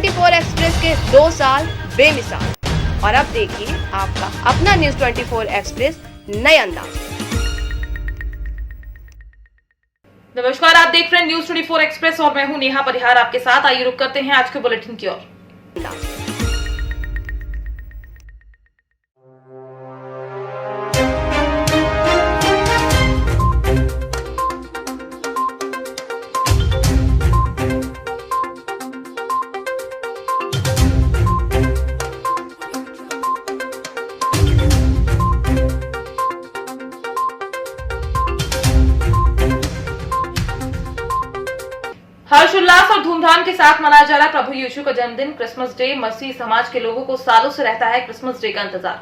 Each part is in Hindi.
24 एक्सप्रेस के 2 साल बेमिसाल। और अब देखिए आपका अपना न्यूज़ 24 एक्सप्रेस नए अंदाज। नमस्कार, आप देख रहे हैं न्यूज़ 24 एक्सप्रेस और मैं हूं नेहा परिहार आपके साथ। आइए रुक करते हैं आज के बुलेटिन की ओर। हर्षोल्लास और धूमधाम के साथ मनाया जा रहा है प्रभु यीशु का जन्मदिन क्रिसमस डे। मसीह समाज के लोगों को सालों से रहता है क्रिसमस डे का इंतजार।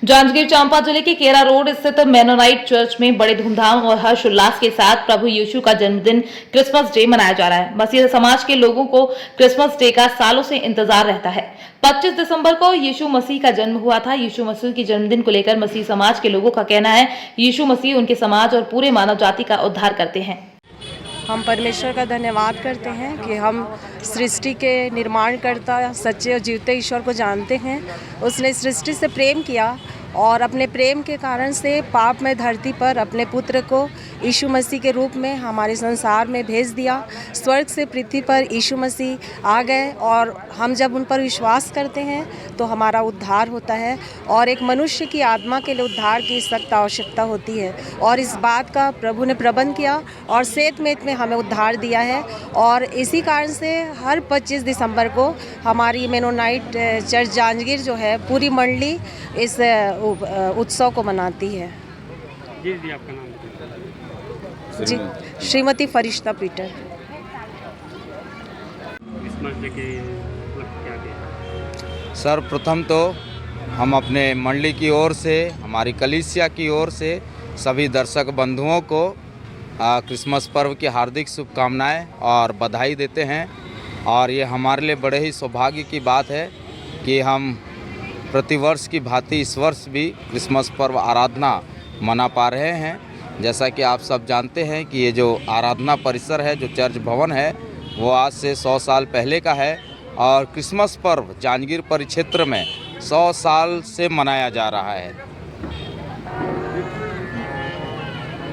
जांजगीर चांपा जिले के केरा रोड स्थित मेनोनाइट चर्च में बड़े धूमधाम और हर्षोल्लास के साथ प्रभु यीशु का जन्मदिन क्रिसमस डे मनाया जा रहा है। मसीह समाज के लोगों को क्रिसमस डे का सालों से इंतजार रहता है। 25 दिसंबर को यीशु मसीह का जन्म हुआ था। यीशु मसीह के जन्मदिन को लेकर मसीह समाज के लोगों का कहना है यीशु मसीह उनके समाज और पूरे मानव जाति का उद्धार करते हैं। हम परमेश्वर का धन्यवाद करते हैं कि हम सृष्टि के निर्माणकर्ता सच्चे और जीवते ईश्वर को जानते हैं। उसने सृष्टि से प्रेम किया और अपने प्रेम के कारण से पाप में धरती पर अपने पुत्र को यीशु मसीह के रूप में हमारे संसार में भेज दिया। स्वर्ग से पृथ्वी पर यीशु मसीह आ गए और हम जब उन पर विश्वास करते हैं तो हमारा उद्धार होता है। और एक मनुष्य की आत्मा के लिए उद्धार की सख्त आवश्यकता होती है और इस बात का प्रभु ने प्रबंध किया और सेतमेत में हमें उद्धार दिया है। और इसी कारण से हर 25 दिसंबर को हमारी मेनोनाइट चर्च जांजगीर जो है पूरी मंडली इस उत्सव को मनाती है। जी आपका नाम? जी, श्रीमती फरिश्ता पीटर। सर्वप्रथम तो हम अपने मंडली की ओर से, हमारी कलीसिया की ओर से सभी दर्शक बंधुओं को क्रिसमस पर्व की हार्दिक शुभकामनाएं और बधाई देते हैं। और ये हमारे लिए बड़े ही सौभाग्य की बात है कि हम प्रतिवर्ष की भांति इस वर्ष भी क्रिसमस पर्व आराधना मना पा रहे हैं। जैसा कि आप सब जानते हैं कि ये जो आराधना परिसर है, जो चर्च भवन है, वो आज से 100 साल पहले का है और क्रिसमस पर्व जांजगीर परिक्षेत्र में 100 साल से मनाया जा रहा है।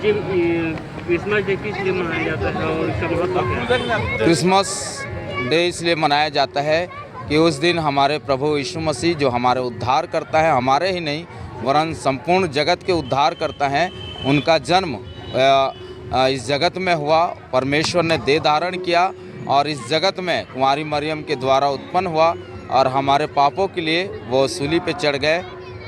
जी, क्रिसमस डे किस लिए मनाया जाता है और इसका महत्व क्या है? क्रिसमस डे इसलिए मनाया जाता है कि उस दिन हमारे प्रभु यीशु मसीह जो हमारे उद्धार करता है, हमारे ही नहीं वरन संपूर्ण जगत के उद्धार करता है, उनका जन्म इस जगत में हुआ। परमेश्वर ने देह धारण किया और इस जगत में कुंवारी मरियम के द्वारा उत्पन्न हुआ और हमारे पापों के लिए वो सूली पे चढ़ गए।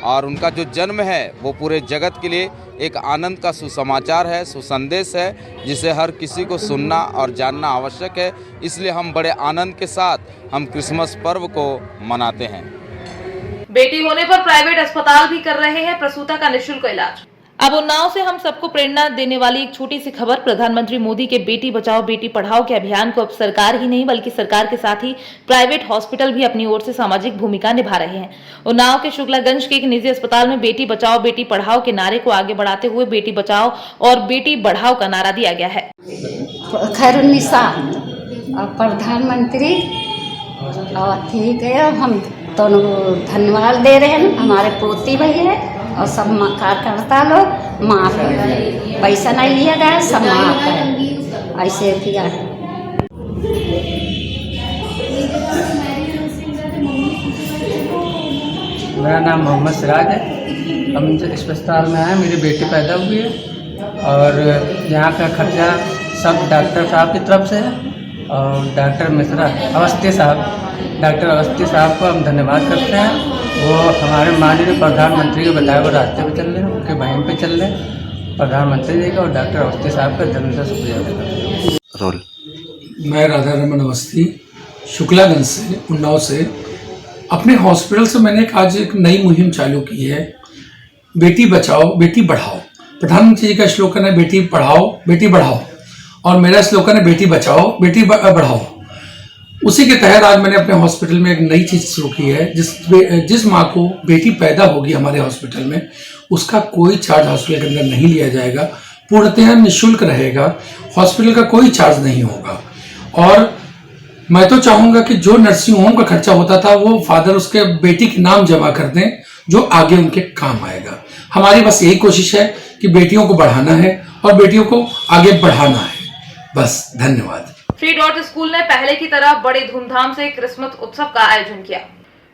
और उनका जो जन्म है वो पूरे जगत के लिए एक आनंद का सुसमाचार है, सुसंदेश है, जिसे हर किसी को सुनना और जानना आवश्यक है। इसलिए हम बड़े आनंद के साथ हम क्रिसमस पर्व को मनाते हैं। बेटी होने पर प्राइवेट अस्पताल भी कर रहे हैं प्रसूता का निःशुल्क इलाज। अब उन्नाव से हम सबको प्रेरणा देने वाली एक छोटी सी खबर। प्रधानमंत्री मोदी के बेटी बचाओ बेटी पढ़ाओ के अभियान को अब सरकार ही नहीं बल्कि सरकार के साथ ही प्राइवेट हॉस्पिटल भी अपनी ओर से सामाजिक भूमिका निभा रहे हैं। उन्नाव के शुक्लागंज के एक निजी अस्पताल में बेटी बचाओ बेटी पढ़ाओ के नारे को आगे बढ़ाते हुए बेटी बचाओ और बेटी बढ़ाओ का नारा दिया गया है। खैरुन्निसा और प्रधानमंत्री और ठीक है, हम दोनों धन्यवाद दे रहे हैं। हमारे पोती भाई है और सब कार्यकर्ता लोग माफ है, पैसा नहीं लिया गया, सब माफ है, ऐसे किया है। मेरा नाम मोहम्मद सिराज है। हम इस अस्पताल में आए, मेरी बेटी पैदा हुई है और यहाँ का खर्चा सब डॉक्टर साहब की तरफ से है। और डॉक्टर मिश्रा अवस्थी साहब, डॉक्टर अवस्थी साहब को हम धन्यवाद करते हैं। वो हमारे माननीय प्रधानमंत्री के बताए हुए रास्ते पे चल रहे हैं, उनके बहन पे चल रहे हैं। प्रधानमंत्री जी का और डॉक्टर अवस्थी साहब का धन्यवाद शुक्रिया करता हूँ। मैं राधा रमन अवस्थी शुक्लागंज से, उन्नाव से, अपने हॉस्पिटल से मैंने आज एक नई मुहिम चालू की है, बेटी बचाओ बेटी बढ़ाओ। प्रधानमंत्री जी का स्लोगन है बेटी पढ़ाओ बेटी बढ़ाओ और मेरा स्लोगन है बेटी बचाओ बेटी बढ़ाओ। उसी के तहत आज मैंने अपने हॉस्पिटल में एक नई चीज़ शुरू की है। जिस माँ को बेटी पैदा होगी हमारे हॉस्पिटल में, उसका कोई चार्ज हॉस्पिटल के अंदर नहीं लिया जाएगा, पूर्णतः निःशुल्क रहेगा, हॉस्पिटल का कोई चार्ज नहीं होगा। और मैं तो चाहूंगा कि जो नर्सिंग होम का खर्चा होता था वो फादर उसके बेटी के नाम जमा कर दें, जो आगे उनके काम आएगा। हमारी बस यही कोशिश है कि बेटियों को बढ़ाना है और बेटियों को आगे बढ़ाना है। बस, धन्यवाद। श्री डॉट स्कूल ने पहले की तरह बड़े धूमधाम से क्रिसमस उत्सव का आयोजन किया।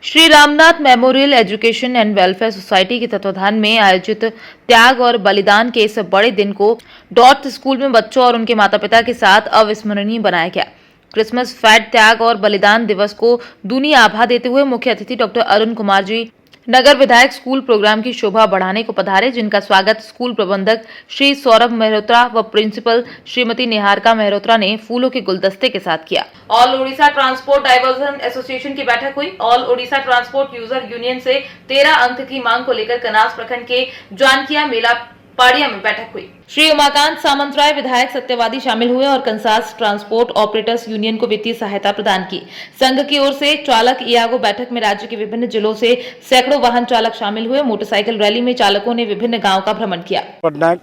Shri Ramnath memorial education and welfare society के तत्वाधान में आयोजित त्याग और बलिदान के इस बड़े दिन को डॉट स्कूल में बच्चों और उनके माता पिता के साथ अविस्मरणीय बनाया गया। क्रिसमस फैट त्याग और बलिदान दिवस को दूनी आभा देते हुए मुख्य अतिथि डॉक्टर अरुण कुमार जी नगर विधायक स्कूल प्रोग्राम की शोभा बढ़ाने को पधारे, जिनका स्वागत स्कूल प्रबंधक श्री सौरभ मेहरोत्रा व प्रिंसिपल श्रीमती निहारिका मेहरोत्रा ने फूलों के गुलदस्ते के साथ किया। All Odisha transport diversion association की बैठक हुई। All Odisha transport user union से 13 अंक की मांग को लेकर कनास प्रखंड के जानकिया मेला पाड़िया में बैठक हुई। श्री उमाकांत सामंतराय विधायक सत्यवादी शामिल हुए और कंसास ट्रांसपोर्ट ऑपरेटर्स यूनियन को वित्तीय सहायता प्रदान की। संघ की ओर से चालक इयागो बैठक में राज्य के विभिन्न जिलों से सैकड़ों वाहन चालक शामिल हुए। मोटरसाइकिल रैली में चालकों ने विभिन्न गांव का भ्रमण किया। पटनायक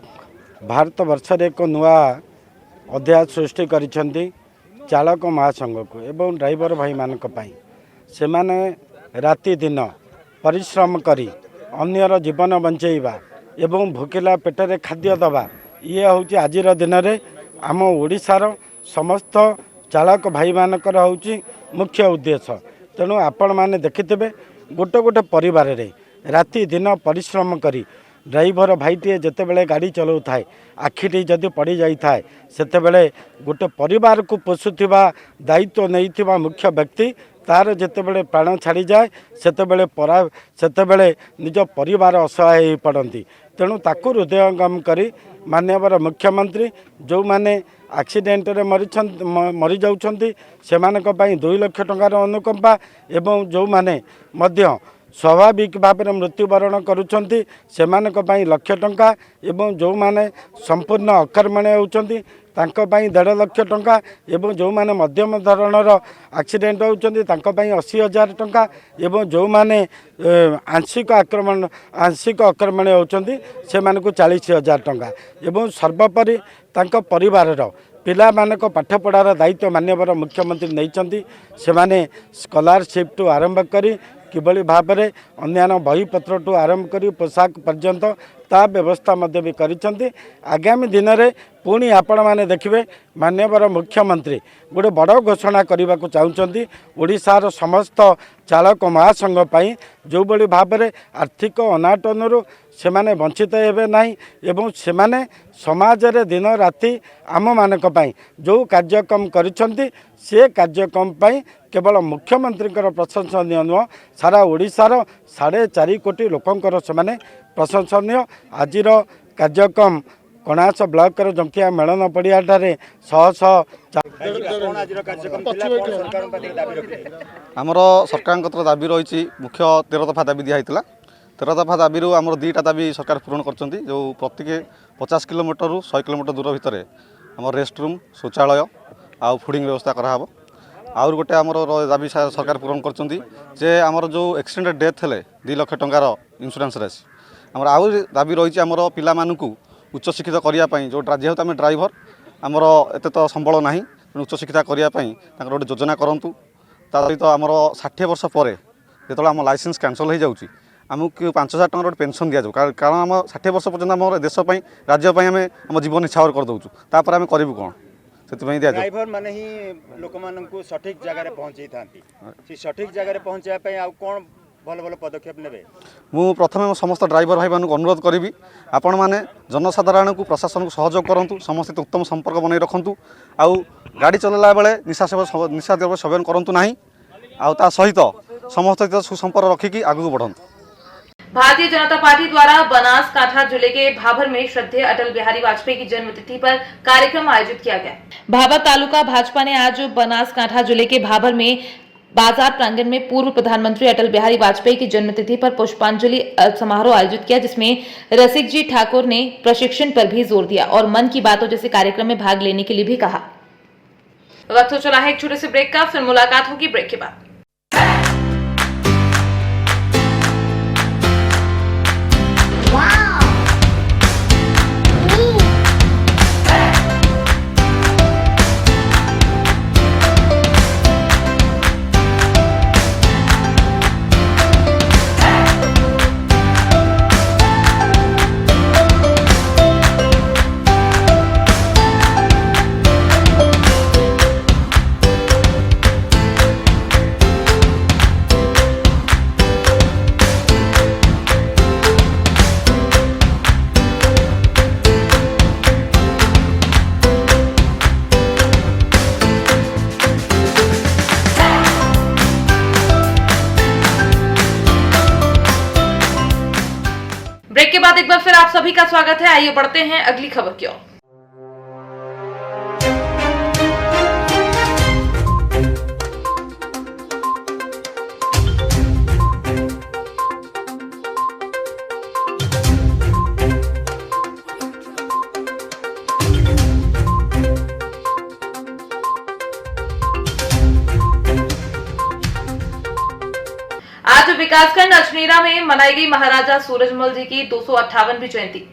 भारत वर्ष एक नुआ अध्याय सृष्टि करिसेंती चालक महासंघ को एवं ड्राइवर भाई मानक पाई से माने राति दिन परिश्रम करी अन्यर जीवन बंचेइबा एवं भोकिला पेटरे खाद्य दबा ये हूँ आज दिन में आम ओडिशार समस्त चालक भाई मानकर हूँ मुख्य उद्देश्य। तेणु आपण माने देखिथे गोटे गोटे परिवार रे राति दिन परिश्रम करी ड्राइवर भाईटे जितेबले गाड़ी चलाऊ थाए आखिटी जदि पड़ जाए सेतेबले गोटे परिवार को पोषुवा दायित्व नहीं मुख्य व्यक्ति तार जितेबले प्राण छाड़ी जाए सेतेबले निज परिवार असहाय हो पड़ती। तेणु ताकू हृदयंगम करी माननीय मुख्यमंत्री जो माने एक्सीडेंट रे मरी जाउछंती सेमानक पई 2 लाख टंकार अनुकंपा एवं जो माने मध्य स्वाभाविक भाव में मृत्युवरण करुँच सेमानक पई लक्ष टंका एवं जो माने संपूर्ण अकर्मण्य होउछंती तांको पई 1.5 लाख टंका एवं जो माने मध्यम धरणर एक्सीडेंट होउछंती तांको पई 80,000 टंका एवं जो माने आंशिक अकर्मण्य होउछंती सेमानकु 40,000 टंका एवं सर्वोपरि तांको परिवारर पिला मानक पाठपढ़ार दायित्व माननीय मुख्यमंत्री नहीं सेमाने स्कॉलरशिप टू आरंभ करी किभली भाव में अन्य बहीपत्र टू आरंभ करी पोशाक पर्यंत ता व्यवस्था मध्य भी करिसेंती। आगामी दिन में पुणी आपण माने देखिए माननीय मुख्यमंत्री गोटे बड़ घोषणा करने को चाहते ओडिशार समस्त चालक महासंघ पाई जो बड़ी भाव में आर्थिक अनाटन से माने वंचित हेबे नहीं एवं से माने समाज रे दिन राति आम मानक पाई जो कार्यक्रम करिसेंती से कार्यक्रम पाई केवल मुख्यमंत्री प्रशंसनीय नुह सारा ओडिशार 4.5 कोटी लोकंकर से माने प्रशंसनीय। आज कार्यक्रम कणास ब्लॉक जंकिया मेलन पड़िया आमर सरकार दाबी रही मुख्य 13 दफा दाबी दिखाई 13 दफा दाबी आमर 2टा दाबी सरकार पूरण कर जो प्रत्येक 50 किलोमीटर 100 किलोमीटर दूर भितर आम रेस्ट रूम शौचालय आउ फुडिंग व्यवस्था कराहब। आउर गोटे आमर दाबी सरकार पूरण कर आमर जो एक्सीडेंट डेथ हेले 2 लाख टंकार इंश्योरेंस राशि आमर आउ दाबी रही आमर पिला मानकु उच्च शिक्षित करने जो जेहेतु आम ड्राइवर आमर एत तो संबल ना उच्च शिक्षित करने गोटे योजना करूँ सहित आमर 60 वर्ष पर जो आम लाइसेंस कैंसल हो जाऊँगी आमको 5,000 टंका गोटे पेंशन दि जाऊ कारण आम 60 वर्ष पर्यटन आम देशपाई राज्यपाई आम जीवन निछावर करदे तापर आम करूँ कौन से ड्राइवर माने ही लोक मानकु सठिक जगह पहुँचे था सठिक जगह पहुँचापी आ कौन भल भल पदक्षेप ने मु प्रथम समस्त ड्राइवर भाई मानक अनुरोध करी आपण मैंने जनसाधारण को प्रशासन को सहयोग करूँ समस्त उत्तम संपर्क बनई रखु आउ गाड़ी चलाला बेले निशा द्रव्य सेवन करूँ ना आ सहित समस्त सुसंपर्क रखिकी आगू बढ़। भारतीय जनता पार्टी द्वारा बनासकांठा जिले के भाबर में श्रद्धेय अटल बिहारी वाजपेयी की जन्मतिथि पर कार्यक्रम आयोजित किया गया। भाबर तालुका भाजपा ने आज बनासकांठा जिले के भाबर में बाजार प्रांगण में पूर्व प्रधानमंत्री अटल बिहारी वाजपेयी की जन्मतिथि पर पुष्पांजलि समारोह आयोजित किया, जिसमें रसिक जी ठाकुर ने प्रशिक्षण पर भी जोर दिया और मन की बातों जैसे कार्यक्रम में भाग लेने के लिए भी कहा। वक्त हो चला है एक छोटे से ब्रेक का, फिर मुलाकात होगी ब्रेक के बाद। के बाद एक बार फिर आप सभी का स्वागत है। आइए बढ़ते हैं अगली खबर की ओर। आज विकासखंड अछनेरा में मनाई गई महाराजा सूरजमल जी की 258वीं जयंती।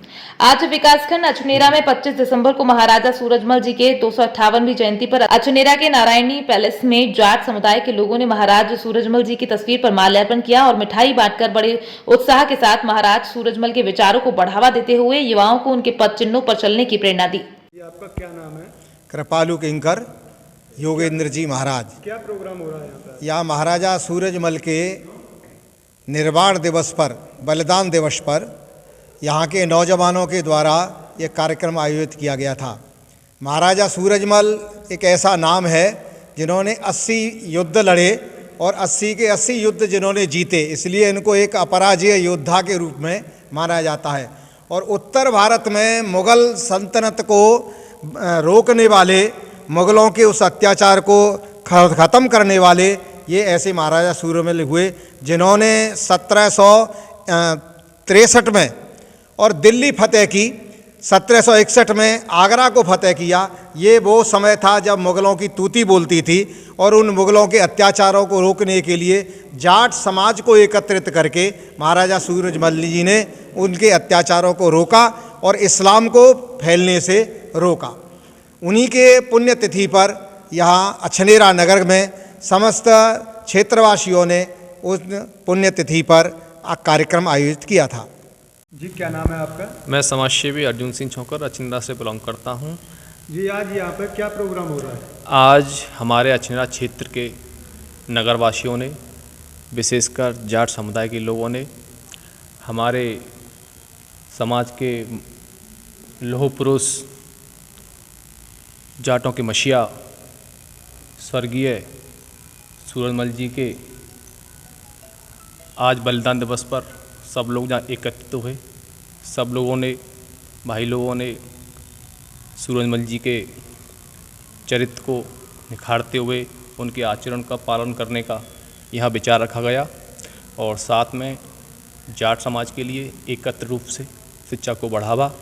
आज विकासखंड अछनेरा में 25 दिसंबर को महाराजा सूरजमल जी के 258वीं जयंती पर अछनेरा के नारायणी पैलेस में जाट समुदाय के लोगों ने महाराज सूरजमल जी की तस्वीर पर माल्यार्पण किया और मिठाई बांटकर बड़े उत्साह के साथ महाराज सूरजमल के विचारों को बढ़ावा देते हुए युवाओं को उनके पद चिन्हों पर चलने की प्रेरणा दी। आपका क्या नाम है? कृपालु किंकर योगेंद्र जी महाराज। क्या प्रोग्राम हो रहा है यहाँ पर? यहाँ महाराजा सूरजमल के निर्वाण दिवस पर, बलिदान दिवस पर यहाँ के नौजवानों के द्वारा ये कार्यक्रम आयोजित किया गया था। महाराजा सूरजमल एक ऐसा नाम है जिन्होंने 80 युद्ध लड़े और 80 के 80 युद्ध जिन्होंने जीते, इसलिए इनको एक अपराजय योद्धा के रूप में माना जाता है। और उत्तर भारत में मुग़ल सल्तनत को रोकने वाले, मुग़लों के उस अत्याचार को ख़त्म करने वाले ये ऐसे महाराजा सूरजमल हुए जिन्होंने 1763 में और दिल्ली फतेह की, 1761 में आगरा को फतेह किया। ये वो समय था जब मुग़लों की तूती बोलती थी और उन मुग़लों के अत्याचारों को रोकने के लिए जाट समाज को एकत्रित करके महाराजा सूरजमल जी ने उनके अत्याचारों को रोका और इस्लाम को फैलने से रोका। उन्हीं के पुण्यतिथि पर यहाँ अछनेरा नगर में समस्त क्षेत्रवासियों ने उस पुण्यतिथि पर कार्यक्रम आयोजित किया था। जी क्या नाम है आपका? मैं समाजसेवी अर्जुन सिंह छोकर अछनेरा से बिलोंग करता हूं। जी आज यहाँ पर क्या प्रोग्राम हो रहा है? आज हमारे अछनेरा क्षेत्र के नगरवासियों ने, विशेषकर जाट समुदाय के लोगों ने, हमारे समाज के लौह पुरुष जाटों के मसीहा स्वर्गीय सूरजमल जी के आज बलिदान दिवस पर सब लोग जहाँ एकत्रित हुए, सब लोगों ने, भाई लोगों ने सूरजमल जी के चरित्र को निखारते हुए उनके आचरण का पालन करने का यहाँ विचार रखा गया और साथ में जाट समाज के लिए एकत्र रूप से शिक्षा को बढ़ावा,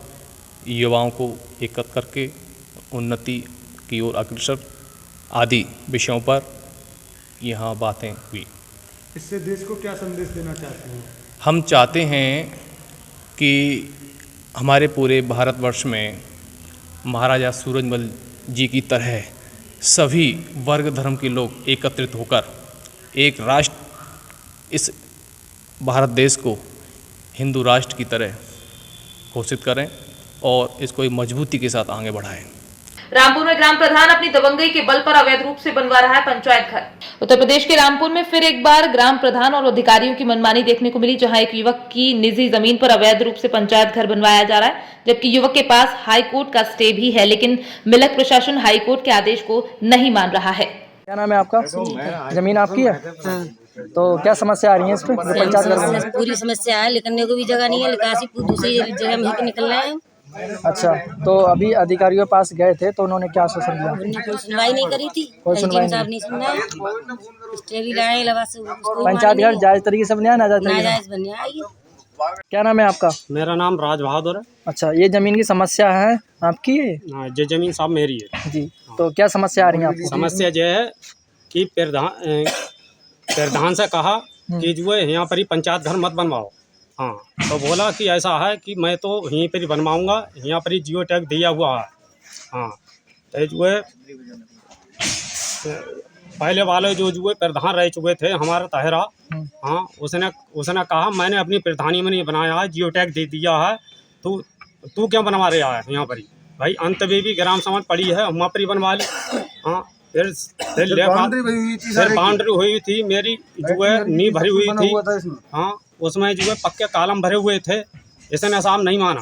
युवाओं को एकत्र करके उन्नति की ओर अग्रसर आदि विषयों पर यहाँ बातें हुई। इससे देश को क्या संदेश देना चाहते हैं? हम चाहते हैं कि हमारे पूरे भारतवर्ष में महाराजा सूरजमल जी की तरह सभी वर्ग धर्म के लोग एकत्रित होकर एक राष्ट्र, इस भारत देश को हिंदू राष्ट्र की तरह घोषित करें और इसको एक मजबूती के साथ आगे बढ़ाएं। रामपुर में ग्राम प्रधान अपनी दबंगई के बल पर अवैध रूप से बनवा रहा है पंचायत घर। उत्तर प्रदेश के रामपुर में फिर एक बार ग्राम प्रधान और अधिकारियों की मनमानी देखने को मिली, जहां एक युवक की निजी जमीन पर अवैध रूप से पंचायत घर बनवाया जा रहा है, जबकि युवक के पास हाई कोर्ट का स्टे भी है, लेकिन मिलक प्रशासन हाई कोर्ट के आदेश को नहीं मान रहा है। क्या नाम है आपका? जमीन आपकी है? तो क्या समस्या आ रही है इस पे? पंचायत घर पूरी समस्या है, लेकिन को भी जगह नहीं है, निकासी दूसरी जगह में निकल रहे हैं। अच्छा, तो अभी अधिकारियों के पास गए थे तो उन्होंने क्या आश्वासन दिया? कोई सुनवाई नहीं करी थी, कोई सुनवाई नहीं सुना। पंचायत घर जायज तरीके से बनाया, नाजायज बनाया? क्या नाम है आपका? मेरा नाम राज बहादुर है। अच्छा, ये जमीन की समस्या है आपकी? ये जमीन साहब मेरी है जी। तो क्या समस्या आ रही है आपको? समस्या ये है कि प्रधान से कहा कि जो है यहाँ पर ही पंचायत घर मत बनवाओ। हाँ, तो बोला कि ऐसा है कि मैं तो यहीं पर ही बनवाऊँगा, यहाँ पर ही जियो टैग दिया हुआ है। हाँ, तो जो है पहले वाले जो प्रधान रह चुके थे हमारा तहरा, हाँ, उसने कहा मैंने अपनी प्रधानी में नहीं बनाया है, जियो टैग दे दिया है, तू क्यों बनवा रहा है यहाँ पर ही? भाई अंत में भी ग्राम समाज पड़ी है, वहाँ पर ही बनवा ले। हाँ, फिर बाउंड्री हुई थी मेरी, जो है नींव भरी हुई थी। हाँ, उसमें जो है पक्के कालम भरे हुए थे, इसने साहब नहीं माना।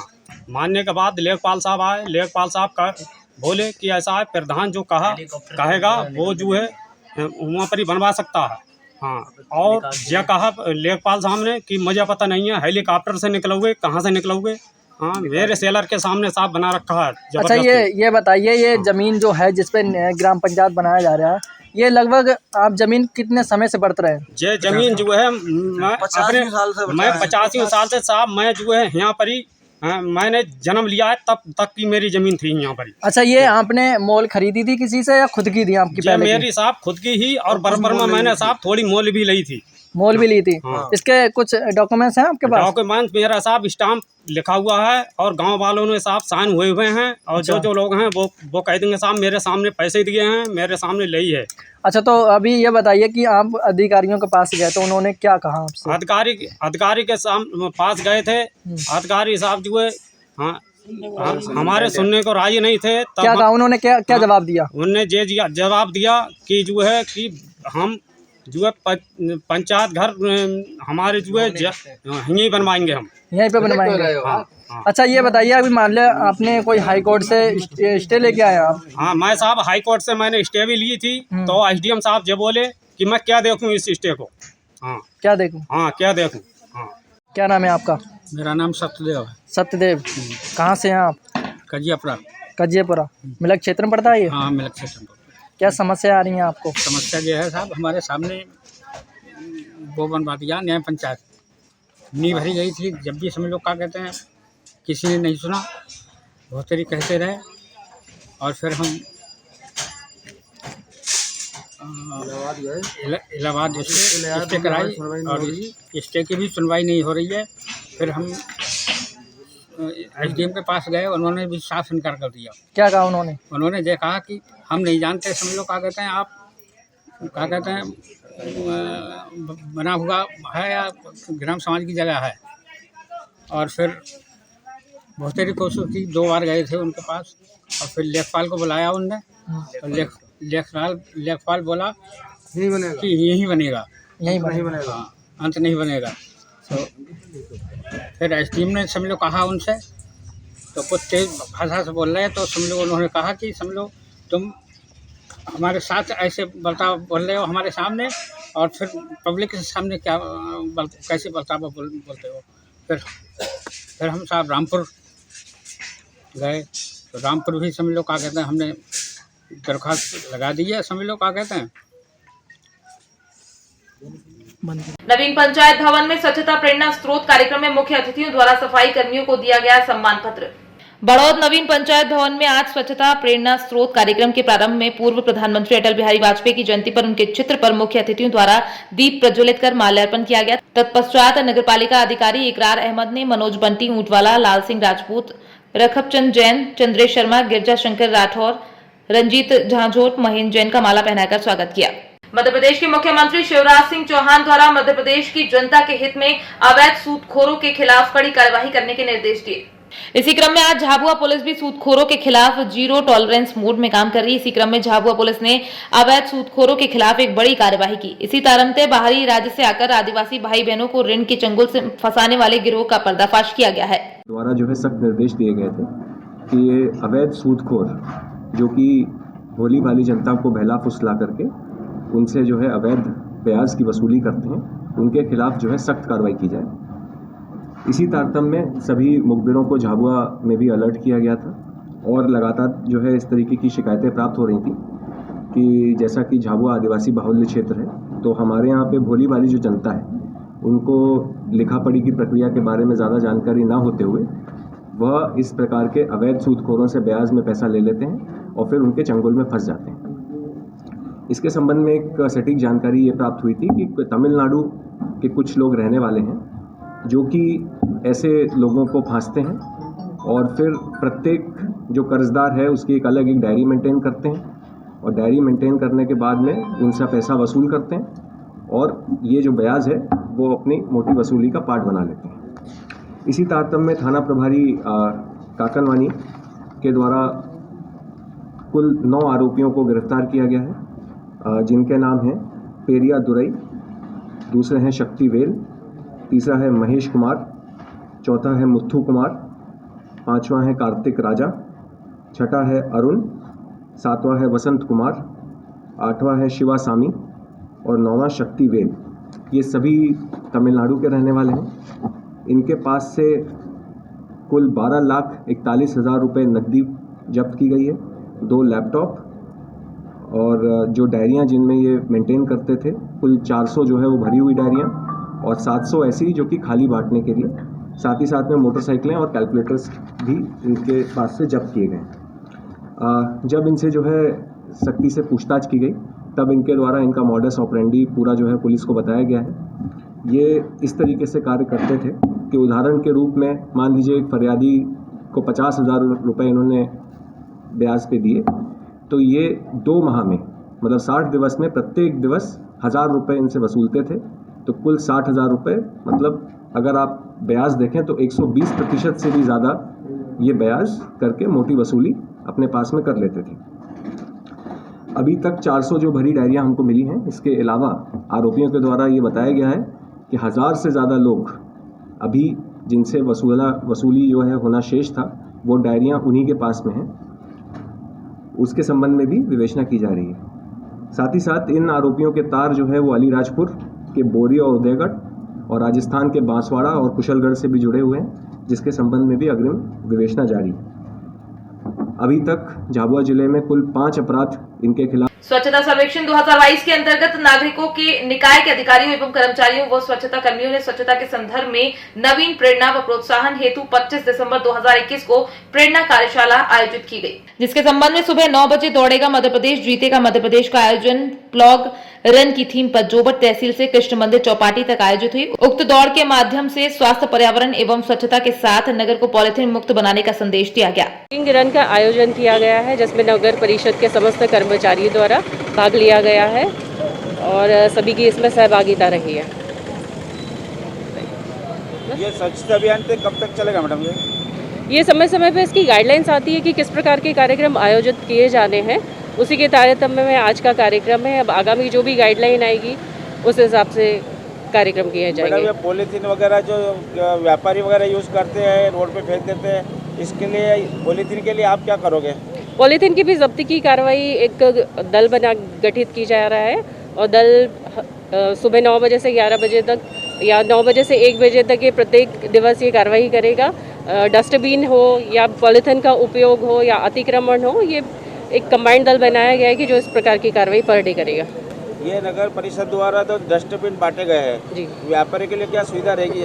मानने के बाद लेखपाल साहब आए, लेखपाल साहब बोले कि ऐसा है, प्रधान जो कहेगा वो जो है वहाँ पर ही बनवा सकता है। हाँ, और यह कहा लेखपाल साहब ने कि मुझे पता नहीं है, हेलीकॉप्टर से निकलोगे, कहाँ से निकलोगे। हाँ, मेरे सेलर के सामने साफ बना रखा है। अच्छा, ये बताइए, ये ज़मीन जो है जिस पे ग्राम पंचायत बनाया जा रहा है, ये लगभग आप ज़मीन कितने समय से बरत रहे हैं? ये ज़मीन जो है मैं 85 साल से साहब मैं जो है यहाँ पर ही मैंने जन्म लिया है, तब तक की मेरी ज़मीन थी यहाँ पर ही। अच्छा, ये आपने मोल खरीदी थी किसी से या खुद की थी आपकी? ये मेरी साहब खुद की ही, और बराबर में मैंने साहब थोड़ी मोल भी ली थी। मोल भी ली थी? हाँ। इसके कुछ डॉक्यूमेंट्स हैं आपके पास? डॉक्यूमेंट्स मेरा साहब स्टाम्प लिखा हुआ है, और गांव वालों ने साहब साइन हुए हुए हैं, और जो लोग हैं वो कह देंगे साहब मेरे सामने पैसे दिए हैं, मेरे सामने ली है। अच्छा, तो अभी ये बताइए कि आप अधिकारियों के पास गए तो उन्होंने क्या कहा आपसे? अधिकारी के पास गए थे। अधिकारी साहब जो है हाँ, हमारे सुनने को राजी नहीं थे। तब क्या कहा उन्होंने? क्या जवाब दिया? उन्होंने जवाब दिया कि जो है कि हम जो है पंचायत घर हमारे जो है यहीं बनवाएंगे, हम यहीं पे बनवाएंगे। हाँ। अच्छा, ये बताइए, अभी मान लिया आपने कोई हाई कोर्ट से स्टे लेके आए आप? हाँ, मैं साहब हाई कोर्ट से मैंने स्टे भी ली थी, तो SDM साहब जो बोले कि मैं क्या देखूं इस स्टे को। हाँ, क्या देखूं? हाँ, क्या देखूं। हाँ। क्या नाम है आपका? मेरा नाम सत्यदेव है। सत्यदेव, कहाँ से हैं आप? कजियापुरा मिलक क्षेत्र में पड़ता है ये? हाँ, मिलक क्षेत्र में। क्या समस्या आ रही है आपको? समस्या ये है साहब, हमारे सामने वो बनवा दिया न्याय पंचायत, नींव भरी गई थी। जब भी समझ लोग क्या कहते हैं, किसी ने नहीं सुना, बहुत तरी कहते रहे, और फिर हम इलाहाबाद स्टे कराई, और स्टे की भी सुनवाई नहीं हो रही है। फिर हम SDM के पास गए, उन्होंने भी साफ इनकार कर दिया। क्या कहा उन्होंने? उन्होंने ये कहा कि हम नहीं जानते, समझ लो क्या कहते हैं, आप क्या कहते हैं बना हुआ है या ग्राम समाज की जगह है। और फिर बहुत सारी कोशिश की, 2 बार गए थे उनके पास, और फिर लेखपाल को बुलाया उनने, और लेखपाल बोला कि यहीं बनेगा, हाँ, अंत नहीं बनेगा। तो फिर SDM ने समझ लो कहा उनसे, तो कुछ तेज भाषा से बोल रहे हैं, तो समझ लो उन्होंने कहा कि समझ लो तुम हमारे साथ ऐसे बर्ताव बोल रहे हो हमारे सामने, और फिर पब्लिक के सामने क्या कैसे बर्ताव बोलते हो। फिर हम साहब रामपुर गए, तो रामपुर भी समझ लो क्या कहते हैं, हमने दरख्वास्त लगा दी है, समझ लो क्या कहते हैं। नवीन पंचायत भवन में स्वच्छता प्रेरणा स्रोत कार्यक्रम में मुख्य अतिथियों द्वारा सफाई कर्मियों को दिया गया सम्मान पत्र। बड़ौद नवीन पंचायत भवन में आज स्वच्छता प्रेरणा स्रोत कार्यक्रम के प्रारंभ में पूर्व प्रधानमंत्री अटल बिहारी वाजपेयी की जयंती पर उनके चित्र पर मुख्य अतिथियों द्वारा दीप प्रज्वलित कर माल्यार्पण किया गया। तत्पश्चात नगरपालिका अधिकारी इकरार अहमद ने मनोज बंटी ऊंटवाला, लाल सिंह राजपूत, रखबचंद जैन, चंद्रेश शर्मा, गिरजा शंकर राठौर, रंजीत झांझोट, महेंद्र जैन का माला पहनाकर स्वागत किया। मध्य प्रदेश के मुख्यमंत्री शिवराज सिंह चौहान द्वारा मध्य प्रदेश की जनता के हित में अवैध सूदखोरों के खिलाफ कड़ी कार्यवाही करने के निर्देश दिए। इसी क्रम में आज झाबुआ पुलिस भी सूदखोरों के खिलाफ 0 टॉलरेंस मोड में काम कर रही है। इसी क्रम में झाबुआ पुलिस ने अवैध सूदखोरों के खिलाफ एक बड़ी कार्यवाही की। इसी तरह बाहरी राज्य से आकर आदिवासी भाई बहनों को ऋण के चंगुल से फंसाने वाले गिरोह का पर्दाफाश किया गया है। द्वारा जो है सख्त निर्देश दिए गए थे कि ये अवैध सूदखोर जो कि भोली भाली जनता को बहला फुसला करके उनसे जो है अवैध ब्याज की वसूली करते हैं, उनके खिलाफ जो है सख्त कार्रवाई की जाए। इसी तारतम्य में सभी मुखबिरों को झाबुआ में भी अलर्ट किया गया था, और लगातार जो है इस तरीके की शिकायतें प्राप्त हो रही थी कि जैसा कि झाबुआ आदिवासी बाहुल्य क्षेत्र है, तो हमारे यहाँ पे भोली भाली जो जनता है उनको लिखा पढ़ी की प्रक्रिया के बारे में ज़्यादा जानकारी ना होते हुए वह इस प्रकार के अवैध सूदखोरों से ब्याज में पैसा ले लेते हैं और फिर उनके चंगुल में फंस जाते हैं। इसके संबंध में एक सटीक जानकारी ये प्राप्त हुई थी कि तमिलनाडु के कुछ लोग रहने वाले हैं जो कि ऐसे लोगों को फांसते हैं और फिर प्रत्येक जो कर्जदार है उसकी एक अलग एक डायरी मेंटेन करते हैं, और डायरी मेंटेन करने के बाद में उनसे पैसा वसूल करते हैं, और ये जो ब्याज है वो अपनी मोटी वसूली का पार्ट बना लेते हैं। इसी तारतम्य में थाना प्रभारी काकनवानी के द्वारा कुल 9 आरोपियों को गिरफ्तार किया गया है, जिनके नाम हैं पेरिया दुरई, दूसरे हैं शक्तिवेल, तीसरा है महेश कुमार, चौथा है मुथु कुमार, 5वां है कार्तिक राजा, 6ठा है अरुण, 7वां है वसंत कुमार, 8वां है शिवा सामी और 9वां शक्तिवेल। ये सभी तमिलनाडु के रहने वाले हैं। इनके पास से कुल 12,41,000 रुपये नकदी जब्त की गई है, 2 लैपटॉप और जो डायरियाँ जिनमें ये मेंटेन करते थे, कुल 400 जो है वो भरी हुई डायरियाँ और 700 ऐसी जो कि खाली बांटने के लिए, साथ ही साथ में मोटरसाइकिलें और कैलकुलेटर्स भी इनके पास से जब्त किए गए। जब इनसे जो है सख्ती से पूछताछ की गई तब इनके द्वारा इनका मॉडस ऑपरेंडी पूरा जो है पुलिस को बताया गया है। ये इस तरीके से कार्य करते थे कि उदाहरण के रूप में मान लीजिए एक फरियादी को 50,000 रुपये इन्होंने ब्याज पे दिए, तो ये 2 माह में मतलब 60 दिवस में प्रत्येक दिवस 1,000 रुपये इनसे वसूलते थे। तो कुल 60,000 रुपये, मतलब अगर आप ब्याज देखें तो 120% से भी ज़्यादा ये ब्याज करके मोटी वसूली अपने पास में कर लेते थे। अभी तक 400 जो भरी डायरियाँ हमको मिली हैं, इसके अलावा आरोपियों के द्वारा ये बताया गया है कि 1,000 से ज़्यादा लोग अभी जिनसे वसूली जो है होना शेष था, वो डायरियाँ उन्हीं के पास में हैं, उसके संबंध में भी विवेचना की जा रही है। साथ ही साथ इन आरोपियों के तार जो है वो अलीराजपुर के बोरी और उदयगढ़ और राजस्थान के बांसवाड़ा और कुशलगढ़ से भी जुड़े हुए हैं, जिसके संबंध में भी अग्रिम विवेचना जारी है। अभी तक झाबुआ जिले में कुल 5 अपराध इनके खिलाफ। स्वच्छता सर्वेक्षण 2022 के अंतर्गत नागरिकों के निकाय के अधिकारियों एवं कर्मचारियों व स्वच्छता कर्मियों ने स्वच्छता के संदर्भ में नवीन प्रेरणा व प्रोत्साहन हेतु 25 दिसंबर 2021 को प्रेरणा कार्यशाला आयोजित की गई, जिसके संबंध में सुबह 9 बजे दौड़ेगा मध्य प्रदेश जीतेगा मध्य प्रदेश का आयोजन प्लॉग रन की थीम पर जोबट तहसील से कृष्ण मंदिर चौपाटी तक आयोजित हुई। उक्त दौड़ के माध्यम से स्वास्थ्य, पर्यावरण एवं स्वच्छता के साथ नगर को पॉलिथीन मुक्त बनाने का संदेश दिया गया। रन का आयोजन किया गया है, जिसमें नगर परिषद के समस्त कर्मचारियों द्वारा भाग लिया गया है और सभी की इसमें सहभागिता रही है। ये स्वच्छता अभियान पे कब तक चलेगा मैडम? ये समय समय पे इसकी गाइडलाइंस आती है कि किस प्रकार के कार्यक्रम आयोजित किए जाने हैं, उसी के तारतम्य में आज का कार्यक्रम है। अब आगामी जो भी गाइडलाइन आएगी उस हिसाब से कार्यक्रम किए जाएंगे। ये पॉलीथीन वगैरह जो व्यापारी वगैरह यूज़ करते हैं, रोड पे फेंक देते हैं, इसके लिए पॉलीथीन के लिए आप क्या करोगे? पॉलीथीन की भी जब्ती की कार्रवाई एक दल बना गठित की जा रहा है और दल सुबह 9 बजे से 11 बजे तक या 9 बजे से 1 बजे तक ये प्रत्येक दिवस ये कार्रवाई करेगा। डस्टबिन हो या पॉलीथीन का उपयोग हो या अतिक्रमण हो, ये एक कंबाइंड दल बनाया गया है कि जो इस प्रकार की कार्रवाई पर डे करेगा। ये नगर परिषद द्वारा तो डस्टबिन बांटे गए हैं जी, व्यापारी के लिए क्या सुविधा रहेगी?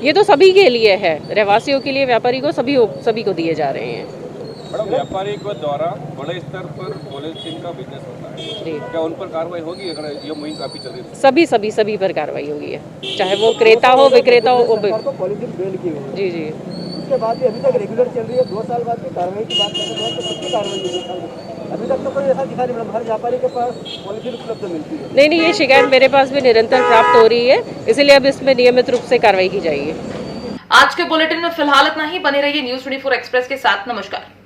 ये तो सभी के लिए है, रहवासियों के लिए, व्यापारी को, सभी को दिए जा रहे हैं। मैडम, व्यापारी को द्वारा बड़े स्तर पर पॉलीथीन का बिजनेस होता है, क्या उन पर कार्रवाई होगी अगर ये मुहिम काफी चल रही है? सभी पर कार्रवाई होगी है, चाहे वो क्रेता हो विक्रेता हो। पॉलीथीन बैन की हुई जी जी, उसके बाद भी अभी तक रेगुलर चल रही है। 2 साल बाद की कार्रवाई की बात करते हैं तो कितनी कार्रवाई होगी? अभी तक तो कोई ऐसा दिखा नहीं मैडम, हर व्यापारी के पास पॉलीथीन उपलब्ध मिलती है। नहीं, ये शिकायत मेरे पास भी निरंतर प्राप्त हो रही है, इसलिए अब इसमें नियमित रूप से कार्रवाई की जाएगी। आज के बुलेटिन में फिलहाल इतना ही। बने रहिए न्यूज़ 24 एक्सप्रेस के साथ। नमस्कार।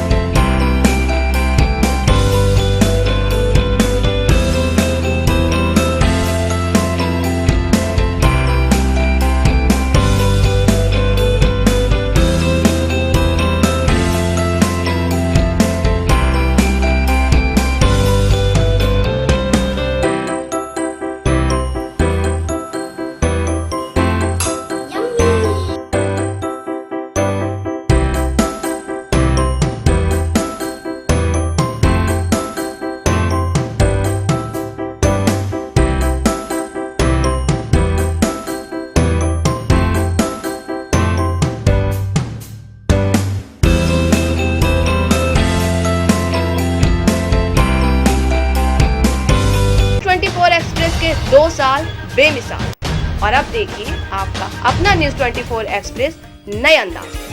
एक्सप्रेस के 2 साल बेमिसाल। और अब देखिए आपका अपना न्यूज़ 24 एक्सप्रेस नए अंदाज।